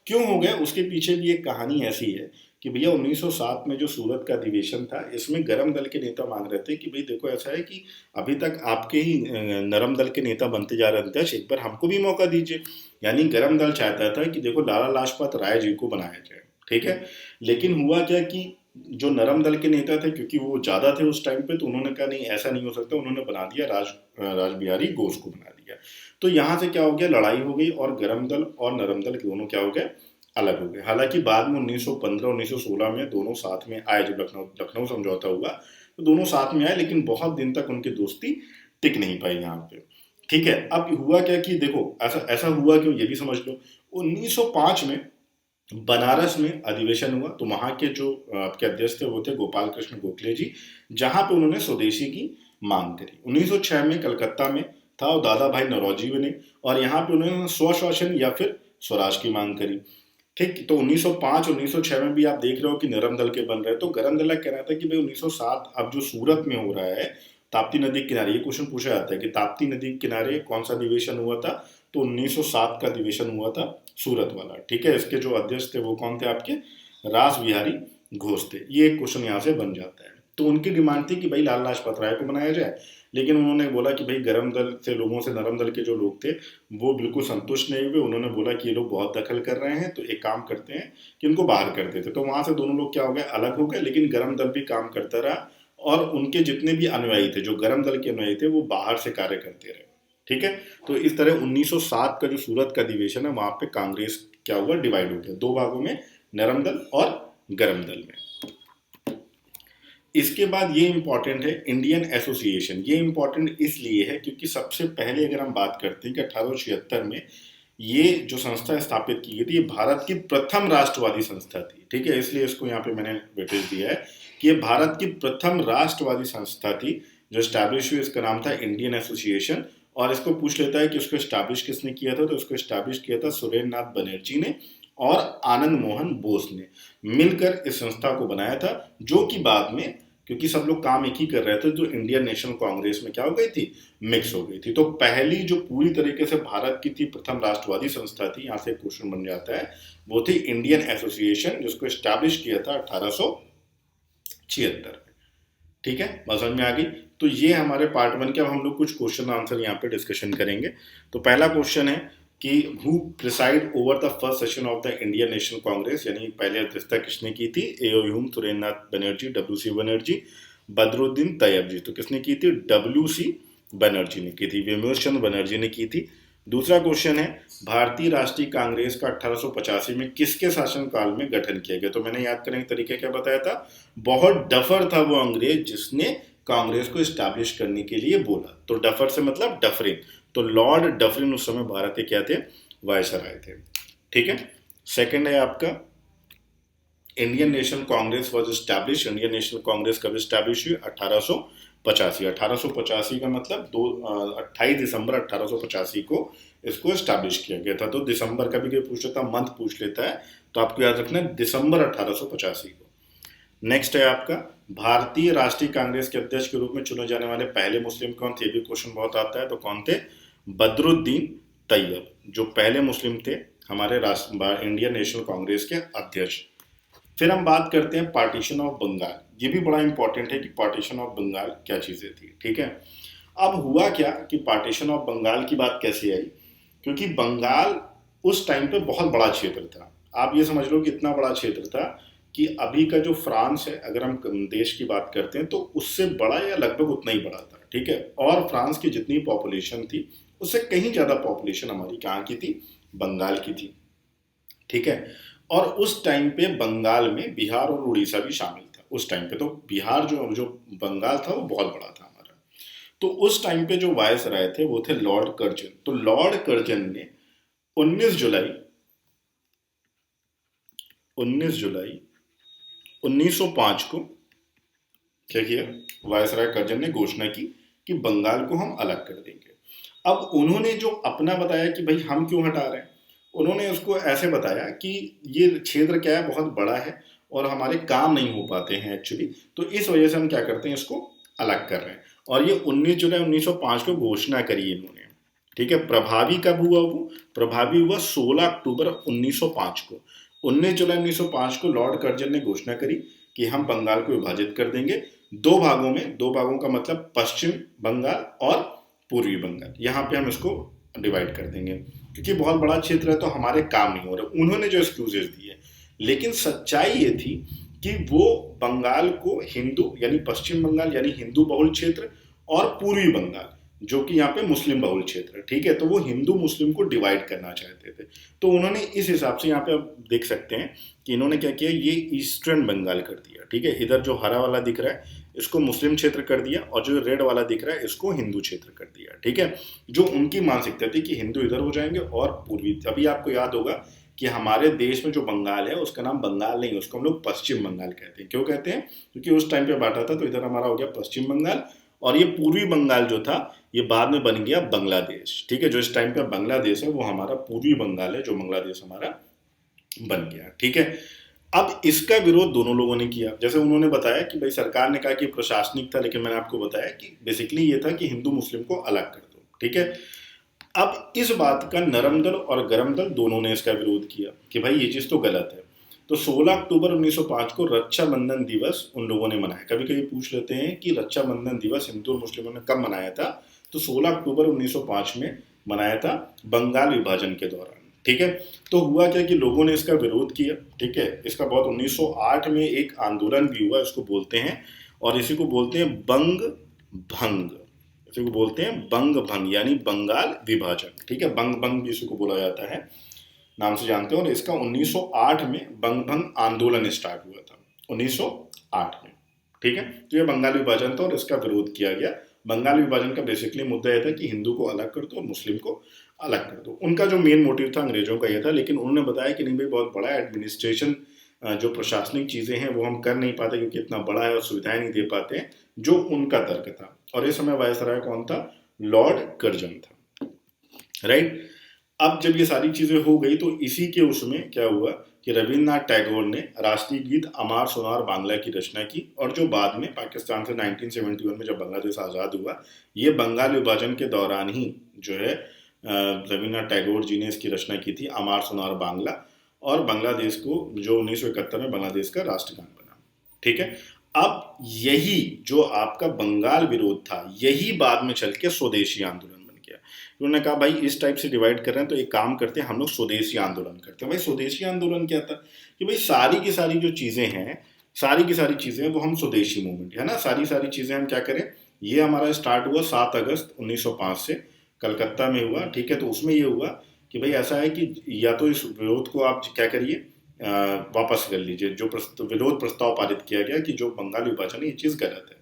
क्यों हो गए उसके पीछे भी एक कहानी ऐसी है कि भैया 1907 में जो सूरत का अधिवेशन था इसमें गरम दल के नेता मांग रहे थे कि भाई देखो ऐसा है कि अभी तक आपके ही नरम दल के नेता बनते जा रहे अध्यक्ष, एक बार हमको भी मौका दीजिए। यानी गरम दल चाहता था कि देखो लाला लाजपत राय जी को बनाया जाए। ठीक है, लेकिन हुआ क्या कि जो नरम दल के नेता थे, क्योंकि वो ज्यादा थे उस टाइम पे, तो उन्होंने कहा नहीं ऐसा नहीं हो सकता, उन्होंने बना दिया राज बिहारी घोष को बना दिया। तो यहाँ से क्या हो गया, लड़ाई हो गई, और गरम दल और नरम दल दोनों क्या हो गए, अलग हो गए। हालांकि बाद में 1915 1916 में दोनों साथ में आए, जब लखनऊ समझौता हुआ तो दोनों साथ में आए, लेकिन बहुत दिन तक उनकी दोस्ती टिक नहीं पाई यहाँ पे। ठीक है, अब हुआ क्या कि देखो ऐसा ऐसा हुआ क्यों ये भी समझ लो। 1905 में बनारस में अधिवेशन हुआ, तो वहां के जो आपके अध्यक्ष थे वो थे गोपाल कृष्ण गोखले जी, जहां पे उन्होंने स्वदेशी की मांग करी। 1906 में कलकत्ता में था और दादा भाई नौरोजी बने, और यहाँ पे उन्होंने स्वशासन या फिर स्वराज की मांग करी। ठीक, तो 1905 1906 में भी आप देख रहे हो कि नरम दल के बन रहे हैं। तो गरम दल का कहना था कि भाई 1907 अब जो सूरत में हो रहा है ताप्ती नदी के किनारे, ये क्वेश्चन पूछा जाता है कि ताप्ती नदी के किनारे कौन सा अधिवेशन हुआ था, तो 1907 का अधिवेशन हुआ था सूरत वाला। ठीक है, इसके जो अध्यक्ष थे वो कौन थे, आपके रास बिहारी घोष थे। ये एक क्वेश्चन यहाँ से बन जाता है। तो उनकी डिमांड थी कि भाई लाल लाजपत राय को बनाया जाए, लेकिन उन्होंने बोला कि भाई गरम दल से लोगों से नरम दल के जो लोग थे वो बिल्कुल संतुष्ट नहीं हुए। उन्होंने बोला कि ये लोग बहुत दखल कर रहे हैं, तो एक काम करते हैं कि इनको बाहर कर देते। तो वहां से दोनों लोग क्या हो गए, अलग हो गए, लेकिन गरम दल भी काम करता रहा, और उनके जितने भी अनुयायी थे, जो गरम दल के अनुयायी थे, वो बाहर से कार्य करते रहे। ठीक है, तो इस तरह 1907 का जो सूरत का अधिवेशन है वहां पे कांग्रेस क्या हुआ, डिवाइड हो गया दो भागों में, नरम दल और गरम दल में। इसके बाद ये इंपॉर्टेंट है इंडियन एसोसिएशन। ये इंपॉर्टेंट इसलिए है क्योंकि सबसे पहले अगर हम बात करते हैं कि 1876 में ये जो संस्था स्थापित की गई थी, ये भारत की प्रथम राष्ट्रवादी संस्था थी। ठीक है, इसलिए इसको यहाँ पे मैंने वेटेज दिया है कि ये भारत की प्रथम राष्ट्रवादी संस्था थी जो स्टैब्लिश हुई। इसका नाम था इंडियन एसोसिएशन। और इसको पूछ लेता है कि उसको स्टैब्लिश किसने किया था, तो उसको स्टैब्लिश किया था सुरेंद्र नाथ बनर्जी ने और आनंद मोहन बोस ने मिलकर इस संस्था को बनाया था, जो कि बाद में, क्योंकि सब लोग काम एक ही कर रहे थे, जो इंडियन नेशनल कांग्रेस में क्या हो गई थी, मिक्स हो गई थी। तो पहली जो पूरी तरीके से भारत की थी प्रथम राष्ट्रवादी संस्था थी, यहाँ से क्वेश्चन बन जाता है, वो थी इंडियन एसोसिएशन, जिसको स्टैब्लिश किया था 1876 में। ठीक है, बात समझ में आ गई। तो ये हमारे पार्ट 1 के, अब हम लोग कुछ क्वेश्चन आंसर यहाँ पे डिस्कशन करेंगे। तो पहला क्वेश्चन है कि who preside over the first session of the Indian national Congress, यानी पहले अध्यक्षता किसने की थी, ए ह्यूम, सुरेंद्र नाथ बनर्जी, डब्ल्यू सी बनर्जी, बदरुद्दीन तैयब जी। तो किसने की थी, डब्ल्यू सी बनर्जी ने की थी, विमोच चंद्र बनर्जी ने की थी। दूसरा क्वेश्चन है भारतीय राष्ट्रीय कांग्रेस का 1885 में किसके शासनकाल में गठन किया गया। तो मैंने याद करने के तरीके क्या बताया था, बहुत डफर था वो अंग्रेज जिसने कांग्रेस को स्टैब्लिश करने के लिए बोला। तो डफर से मतलब डफरिन, तो लॉर्ड डफरिन उस समय भारत के क्या थे, वायसराय थे। ठीक है, सेकंड है आपका Indian national Congress was establish. Indian national Congress कब स्टैब्लिश हुई, 1885। 1885 का मतलब 28 दिसंबर 1885 को इसको स्टैब्लिश किया गया था। तो दिसंबर का भी कोई पूछ लेता, मंथ पूछ लेता है, तो आपको याद रखना है दिसंबर 1885 को। नेक्स्ट है आपका भारतीय राष्ट्रीय कांग्रेस के अध्यक्ष के रूप में चुने जाने वाले पहले मुस्लिम कौन थे, ये भी क्वेश्चन बहुत आता है। तो कौन थे, बदरुद्दीन तैयब, जो पहले मुस्लिम थे हमारे इंडियन नेशनल कांग्रेस के अध्यक्ष। फिर हम बात करते हैं पार्टीशन ऑफ बंगाल। ये भी बड़ा इंपॉर्टेंट है कि पार्टीशन ऑफ बंगाल क्या चीजें थी। ठीक है, अब हुआ क्या कि पार्टीशन ऑफ बंगाल की बात कैसे आई, क्योंकि बंगाल उस टाइम पे बहुत बड़ा क्षेत्र था। आप ये समझ लो कि इतना बड़ा क्षेत्र था कि अभी का जो फ्रांस है, अगर हम देश की बात करते हैं, तो उससे बड़ा या लगभग उतना ही बड़ा था। ठीक है, और फ्रांस की जितनी पॉपुलेशन थी उससे कहीं ज्यादा पॉपुलेशन हमारी कहाँ की थी, बंगाल की थी। ठीक है, और उस टाइम पे बंगाल में बिहार और उड़ीसा भी शामिल था उस टाइम पे। तो बिहार जो जो बंगाल था वो बहुत बड़ा था हमारा। तो उस टाइम पे जो वायसराय थे वो थे लॉर्ड कर्जन। तो लॉर्ड कर्जन ने 19 जुलाई 1905 को क्या किया, वायसराय कर्जन ने घोषणा की कि बंगाल को हम अलग कर देंगे। अब उन्होंने जो अपना बताया कि भाई हम क्यों हटा रहे हैं, उन्होंने उसको ऐसे बताया कि ये क्षेत्र क्या है, बहुत बड़ा है और हमारे काम नहीं हो पाते हैं एक्चुअली, तो इस वजह से हम क्या करते हैं, इसको अलग कर रहे हैं। और ये 19 जुलाई 1905 को घोषणा करी इन्होंने। ठीक है, प्रभावी कब हुआ, वो प्रभावी हुआ 16 अक्टूबर 1905 को। 19 जुलाई 1905 को लॉर्ड कर्जन ने घोषणा करी कि हम बंगाल को विभाजित कर देंगे दो भागों में। दो भागों का मतलब पश्चिम बंगाल और पूर्वी बंगाल, यहाँ पे हम इसको डिवाइड कर देंगे, क्योंकि बहुत बड़ा क्षेत्र है तो हमारे काम नहीं हो रहे। उन्होंने जो एक्सक्यूजेस दिए, लेकिन सच्चाई ये थी कि वो बंगाल को हिंदू यानी पश्चिम बंगाल यानी हिंदू बहुल क्षेत्र और पूर्वी बंगाल जो कि यहाँ पे मुस्लिम बहुल क्षेत्र है, ठीक है, तो वो हिंदू मुस्लिम को डिवाइड करना चाहते थे। तो उन्होंने इस हिसाब से, यहाँ पे आप देख सकते हैं कि इन्होंने क्या किया, ये ईस्टर्न बंगाल कर दिया। ठीक है, इधर जो हरा वाला दिख रहा है इसको मुस्लिम क्षेत्र कर दिया और जो रेड वाला दिख रहा है इसको हिंदू क्षेत्र कर दिया। ठीक है, जो उनकी मानसिकता थी कि हिंदू इधर हो जाएंगे और पूर्वी, अभी आपको याद होगा कि हमारे देश में जो बंगाल है उसका नाम बंगाल नहीं, उसको हम लोग पश्चिम बंगाल कहते हैं। क्यों कहते हैं? क्योंकि उस टाइम पे बांटा था, तो इधर हमारा हो गया पश्चिम बंगाल, और ये पूर्वी बंगाल जो था ये बाद में बन गया बांग्लादेश। ठीक है, जो इस टाइम पे बांग्लादेश है वो हमारा पूर्वी बंगाल है, जो बांग्लादेश हमारा बन गया। ठीक है, अब इसका विरोध दोनों लोगों ने किया। जैसे उन्होंने बताया कि भाई सरकार ने कहा कि प्रशासनिक था, लेकिन मैंने आपको बताया कि बेसिकली ये था कि हिंदू मुस्लिम को अलग कर दो। ठीक है, अब इस बात का नरम दल और गरम दल दोनों ने इसका विरोध किया कि भाई ये चीज़ तो गलत है। तो 16 अक्टूबर 1905 को रक्षाबंधन दिवस उन लोगों ने मनाया। कभी कभी पूछ लेते हैं कि रक्षाबंधन दिवस हिंदू और मुस्लिमों ने कब मनाया था, तो 16 अक्टूबर 1905 में मनाया था, बंगाल विभाजन के दौरान। ठीक है, तो हुआ क्या कि लोगों ने इसका विरोध किया। ठीक है, इसका बहुत 1908 में एक आंदोलन भी हुआ, इसको बोलते हैं, और इसी को बोलते हैं बंग भंग। इसी को बोलते हैं बंग भंग, यानी बंगाल विभाजन। ठीक है, बंग भंग भी इसी को बोला जाता है, नाम से जानते हो। और इसका 1908 में बंग भंग आंदोलन स्टार्ट हुआ था, 1908 में। ठीक है, तो ये बंगाल विभाजन था और इसका विरोध किया गया। बंगाल विभाजन का बेसिकली मुद्दा यह था कि हिंदू को अलग कर दो और मुस्लिम को अलग कर दो। उनका जो मेन मोटिव था अंग्रेजों का यह था, लेकिन उन्होंने बताया कि नहीं भाई, बहुत बड़ा एडमिनिस्ट्रेशन, जो प्रशासनिक चीज़ें हैं वो हम कर नहीं पाते क्योंकि इतना बड़ा है और सुविधाएं नहीं दे पाते हैं, जो उनका तर्क था। और इस समय वायसराय कौन था? लॉर्ड कर्जन था। राइट, अब जब ये सारी चीज़ें हो गई तो इसी के उसमें क्या हुआ कि रविन्द्रनाथ टैगोर ने राष्ट्रीय गीत अमार सोनार बांग्ला की रचना की, और जो बाद में पाकिस्तान से 1971 में जब बांग्लादेश आज़ाद हुआ, ये बंगाल विभाजन के दौरान ही जो है रविन्द्रनाथ टैगोर जी ने इसकी रचना की थी, अमार सोनार बांग्ला, और बांग्लादेश को जो 1971 में बांग्लादेश का राष्ट्रगान बना। ठीक है, अब यही जो आपका बंगाल विरोध था, यही बाद में चल के स्वदेशी आंदोलन बन गया। उन्होंने कहा भाई इस टाइप से डिवाइड कर रहे हैं तो एक काम करते हैं, हम लोग स्वदेशी आंदोलन करते हैं। भाई स्वदेशी आंदोलन क्या था कि भाई सारी की सारी जो चीज़ें हैं, सारी की सारी चीज़ें वो हम स्वदेशी मूवमेंट है ना, सारी सारी चीज़ें हम क्या करें। ये हमारा स्टार्ट हुआ 7 अगस्त 1905 से, कलकत्ता में हुआ। ठीक है, तो उसमें ये हुआ कि भाई ऐसा है कि या तो इस विरोध को आप क्या करिए, वापस कर लीजिए, जो विरोध प्रस्ताव पारित किया गया कि जो बंगाल विभाजन है ये चीज़ गलत है।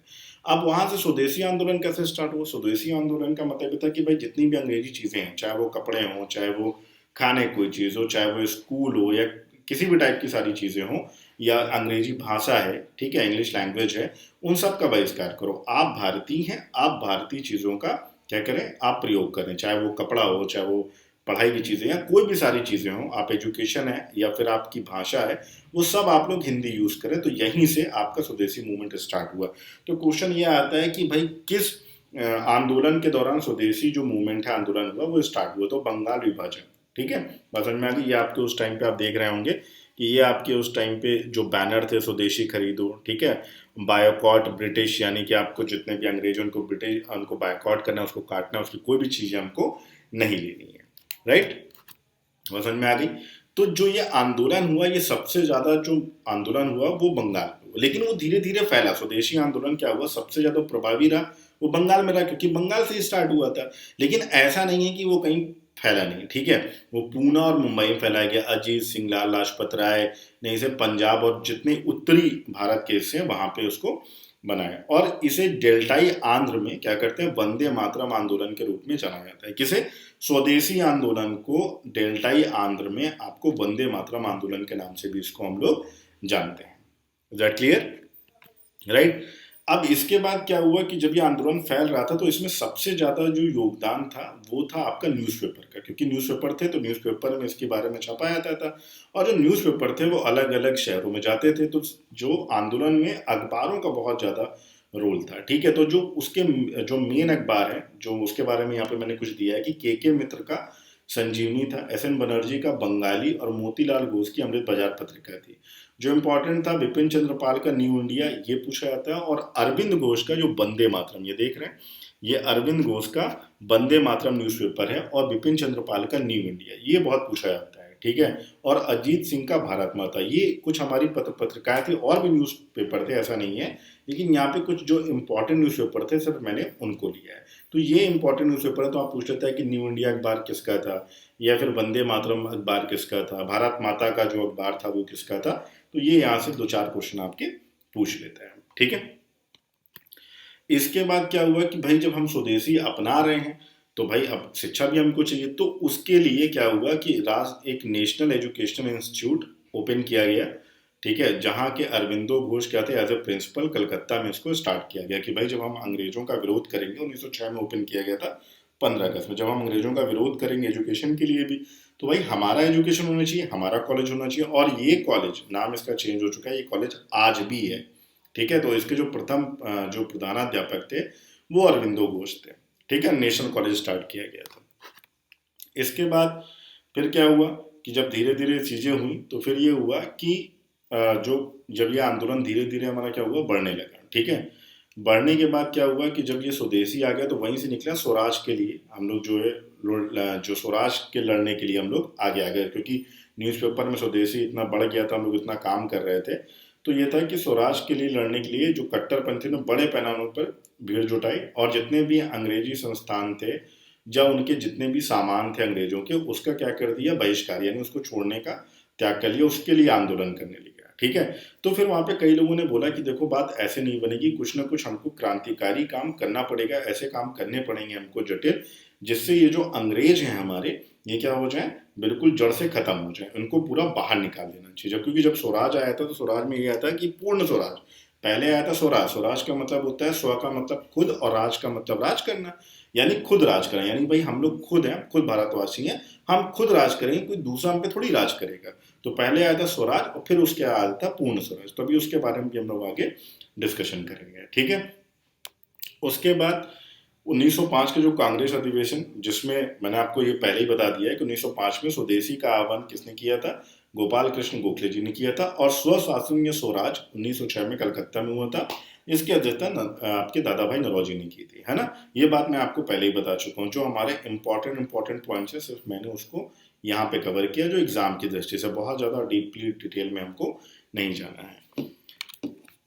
अब वहाँ से स्वदेशी आंदोलन कैसे स्टार्ट हुआ? स्वदेशी आंदोलन का मतलब था कि भाई जितनी भी अंग्रेजी चीज़ें हैं, चाहे वो कपड़े हों, चाहे वो खाने कोई चीज़ हो, चाहे वो स्कूल हो, या किसी भी टाइप की सारी चीज़ें हों, या अंग्रेजी भाषा है, ठीक है, इंग्लिश लैंग्वेज है, उन सब का बहिष्कार करो। आप भारतीय हैं, आप भारतीय चीज़ों का क्या करें, आप प्रयोग करें, चाहे वो कपड़ा हो, चाहे वो पढ़ाई की चीज़ें या कोई भी सारी चीज़ें हों, आप एजुकेशन है या फिर आपकी भाषा है, वो सब आप लोग हिंदी यूज़ करें। तो यहीं से आपका स्वदेशी मूवमेंट स्टार्ट हुआ। तो क्वेश्चन ये आता है कि भाई किस आंदोलन के दौरान स्वदेशी जो मूवमेंट है, आंदोलन हुआ, वो स्टार्ट हुआ? तो बंगाल विभाजन। ठीक है, बात समझ में आ गई। ये आपके उस टाइम पे आप देख रहे होंगे कि ये आपके उस टाइम पे जो बैनर थे, स्वदेशी खरीदो, ठीक है, बायकॉट ब्रिटिश, यानी कि आपको जितने भी अंग्रेज उनको ब्रिटिश उनको बायकॉट करना है, उसको काटना है, उसकी कोई भी चीज़ें हमको नहीं लेनी है। राइट, समझ में आ गई। तो जो ये आंदोलन हुआ, ये सबसे ज्यादा जो आंदोलन हुआ वो बंगाल में हुआ, लेकिन वो धीरे धीरे फैला। स्वदेशी आंदोलन क्या हुआ, सबसे ज्यादा प्रभावी रहा वो बंगाल में रहा, क्योंकि बंगाल से स्टार्ट हुआ था। लेकिन ऐसा नहीं है कि वो कहीं फैला नहीं, ठीक है, वो पूना और मुंबई में फैलाया गया। अजीत सिंह, लाल लाजपत राय ने इसे पंजाब और जितने उत्तरी भारत के हिस्से हैं वहां पे उसको बनाया, और इसे डेल्टाई आंध्र में क्या करते हैं, वंदे मातरम आंदोलन के रूप में जाना जाता है। किसे? स्वदेशी आंदोलन को डेल्टाई आंध्र में आपको वंदे मातरम आंदोलन के नाम से भी इसको हम लोग जानते हैं। Is that clear? राइट, अब इसके बाद क्या हुआ कि जब ये आंदोलन फैल रहा था तो इसमें सबसे ज्यादा जो योगदान था वो था आपका न्यूज़पेपर का, क्योंकि न्यूज़पेपर थे तो न्यूज़पेपर में इसके बारे में छपाया जाता था, और जो न्यूज़पेपर थे वो अलग अलग शहरों में जाते थे। तो जो आंदोलन में अखबारों का बहुत ज्यादा रोल था। ठीक है, तो जो उसके जो मेन अखबार है, जो उसके बारे में यहाँ पे मैंने कुछ दिया है कि के मित्र का संजीवनी था, एस.एन. बनर्जी का बंगाली, और मोतीलाल घोष की अमृत बाजार पत्रिका थी। जो इंपॉर्टेंट था, बिपिन चंद्र पाल का न्यू इंडिया, ये पूछा जाता है, और अरविंद घोष का जो वंदे मातरम, ये देख रहे हैं, ये अरविंद घोष का वंदे मातरम न्यूज़पेपर है, और बिपिन चंद्र पाल का न्यू इंडिया, ये बहुत पूछा जाता है। ठीक है, और अजीत सिंह का भारत माता, ये कुछ हमारी पत्रिकाएं थी, और भी न्यूज़पेपर थे, ऐसा नहीं है, लेकिन यहाँ पे कुछ जो इंपॉर्टेंट न्यूज़पेपर थे सिर्फ मैंने उनको लिया है। तो ये इंपॉर्टेंट न्यूज़पेपर है, तो आप पूछ लेते हैं कि न्यू इंडिया अखबार किसका था, या फिर वंदे मातरम अखबार किसका था, भारत माता का जो अखबार था वो किसका था। तो ये यहाँ से 2-4 क्वेश्चन आपके पूछ लेते हैं। ठीक है, इसके बाद क्या हुआ कि भाई जब हम स्वदेशी अपना रहे हैं तो भाई अब शिक्षा भी हमको चाहिए, तो उसके लिए क्या हुआ कि एक नेशनल एजुकेशनल इंस्टीट्यूट ओपन किया गया, ठीक है, जहाँ के अरविंदो घोष क्या थे, एज ए प्रिंसिपल, कलकत्ता में इसको स्टार्ट किया गया कि भाई जब हम अंग्रेजों का विरोध करेंगे, 1906 में ओपन किया गया था 15 अगस्त में, जब हम अंग्रेजों का विरोध करेंगे एजुकेशन के लिए भी, तो भाई हमारा एजुकेशन होना चाहिए, हमारा कॉलेज होना चाहिए। और ये कॉलेज, नाम इसका चेंज हो चुका है, ये कॉलेज आज भी है, ठीक है। तो इसके जो प्रथम जो प्रधानाध्यापक थे वो अरविंदो घोष थे, ठीक है। नेशनल कॉलेज स्टार्ट किया गया था। इसके बाद फिर क्या हुआ कि जब धीरे धीरे चीज़ें हुई, तो फिर ये हुआ कि जो जब ये आंदोलन धीरे धीरे हमारा क्या हुआ, बढ़ने लगा, ठीक है। बढ़ने के बाद क्या हुआ कि जब ये स्वदेशी आ गया, तो वहीं से निकला स्वराज के लिए हम लोग जो है, जो स्वराज के लड़ने के लिए हम लोग आगे आ गए, क्योंकि न्यूज़पेपर में स्वदेशी इतना बढ़ गया था, हम लोग इतना काम कर रहे थे। तो ये था कि स्वराज के लिए लड़ने के लिए जो कट्टरपंथी ने बड़े पैमानों पर भीड़ जुटाई, और जितने भी अंग्रेजी संस्थान थे, जब उनके जितने भी सामान थे अंग्रेजों के, उसका क्या कर दिया, बहिष्कार, यानी उसको छोड़ने का त्याग कर लिया, उसके लिए आंदोलन करने लगा, ठीक है। तो फिर वहां पे कई लोगों ने बोला कि देखो बात ऐसे नहीं बनेगी, कुछ ना कुछ हमको क्रांतिकारी काम करना पड़ेगा, ऐसे काम करने पड़ेंगे हमको जटिल, जिससे ये जो अंग्रेज हैं हमारे, ये क्या हो जाए, बिल्कुल जड़ से खत्म हो जाए, उनको पूरा बाहर निकाल देना चाहिए। जब क्योंकि जब स्वराज आया था, तो स्वराज में ये आया था कि पूर्ण स्वराज, पहले आया था स्वराज, स्वराज का मतलब होता है स्व का मतलब खुद, और राज का मतलब राज करना, यानी खुद राज करना, यानी भाई हम लोग खुद हैं, खुद भारतवासी हैं, हम खुद राज करेंगे, कोई दूसरा हम पे थोड़ी राज करेगा। तो पहले आया था स्वराज, और फिर उसके आया था पूर्ण स्वराज। तो अभी उसके बारे में भी हम लोग आगे डिस्कशन करेंगे, ठीक है। उसके बाद 1905 के जो कांग्रेस अधिवेशन, जिसमें मैंने आपको ये पहले ही बता दिया है कि 1905 में स्वदेशी का आह्वान किसने किया था, गोपाल कृष्ण गोखले जी ने किया था, और स्वशासन या स्वराज 1906 में कलकत्ता में हुआ था। इसकी अध्यक्षता आपके दादा भाई नौरोजी ने की थी, है ना। ये बात मैं आपको पहले ही बता चुका हूँ। जो हमारे इंपॉर्टेंट पॉइंट्स है, सिर्फ मैंने उसको यहाँ पे कवर किया, जो एग्जाम की दृष्टि से, बहुत ज़्यादा डीपली डिटेल में हमको नहीं जाना है,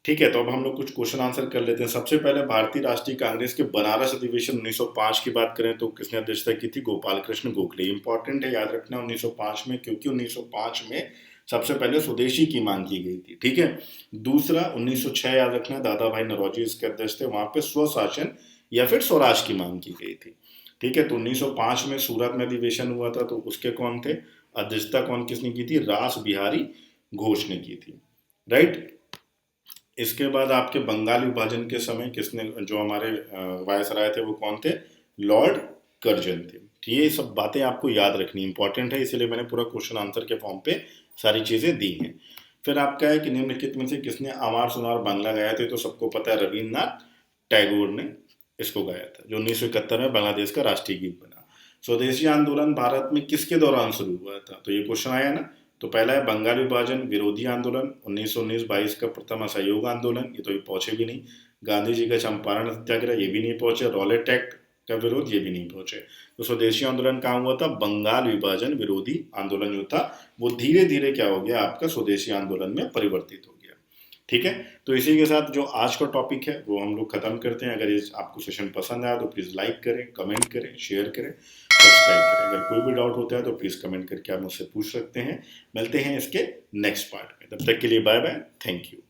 ठीक है। तो अब हम लोग कुछ क्वेश्चन आंसर कर लेते हैं। सबसे पहले भारतीय राष्ट्रीय कांग्रेस के बनारस अधिवेशन 1905 की बात करें तो किसने अध्यक्षता की थी, गोपाल कृष्ण गोखले। इंपॉर्टेंट है, याद रखना 1905 में, क्योंकि 1905 में सबसे पहले स्वदेशी की मांग की गई थी, ठीक है। दूसरा 1906, याद रखना, दादा भाई नौरोजी इसके अध्यक्ष थे, वहां पे स्वशासन या फिर स्वराज की मांग की गई थी, ठीक है। तो 1905 में सूरत में अधिवेशन हुआ था, तो उसके कौन थे, अध्यक्षता कौन किसने की थी, रास बिहारी घोष ने की थी, राइट। इसके बाद आपके बंगाल विभाजन के समय किसने, जो हमारे वायसराय थे, वो कौन थे, लॉर्ड कर्जन थे। ठीक है, ये सब बातें आपको याद रखनी इंपॉर्टेंट है, इसीलिए मैंने पूरा क्वेश्चन आंसर के फॉर्म पे सारी चीज़ें दी हैं। फिर आपका है कि निम्नलिखित में से किसने अमार सुनार बांग्ला गाया थे, तो सबको पता है रविन्द्रनाथ टैगोर ने इसको गाया था, जो 1971 में बांग्लादेश का राष्ट्रीय गीत बना। स्वदेशी आंदोलन भारत में किसके दौरान शुरू हुआ था, तो ये क्वेश्चन आया ना। तो पहला है बंगाल विभाजन विरोधी आंदोलन 1919-22 का प्रथम असहयोग आंदोलन, ये तो ये पहुंचे भी नहीं। गांधी जी का चंपारण सत्याग्रह, ये भी नहीं पहुंचे। रॉलेट एक्ट का विरोध, ये भी नहीं पहुंचे। तो स्वदेशी आंदोलन कहाँ हुआ था, बंगाल विभाजन विरोधी आंदोलन जो था, वो धीरे धीरे क्या हो गया, आपका स्वदेशी आंदोलन में परिवर्तित हो गया, ठीक है। तो इसी के साथ जो आज का टॉपिक है वो हम लोग खत्म करते हैं। अगर ये आपको सेशन पसंद आया तो प्लीज़ लाइक करें, कमेंट करें, शेयर करें, सब्सक्राइब करें। अगर कोई भी डाउट होता है तो प्लीज़ कमेंट करके आप मुझसे पूछ सकते हैं। मिलते हैं इसके नेक्स्ट पार्ट में, तब तक के लिए बाय बाय, थैंक यू।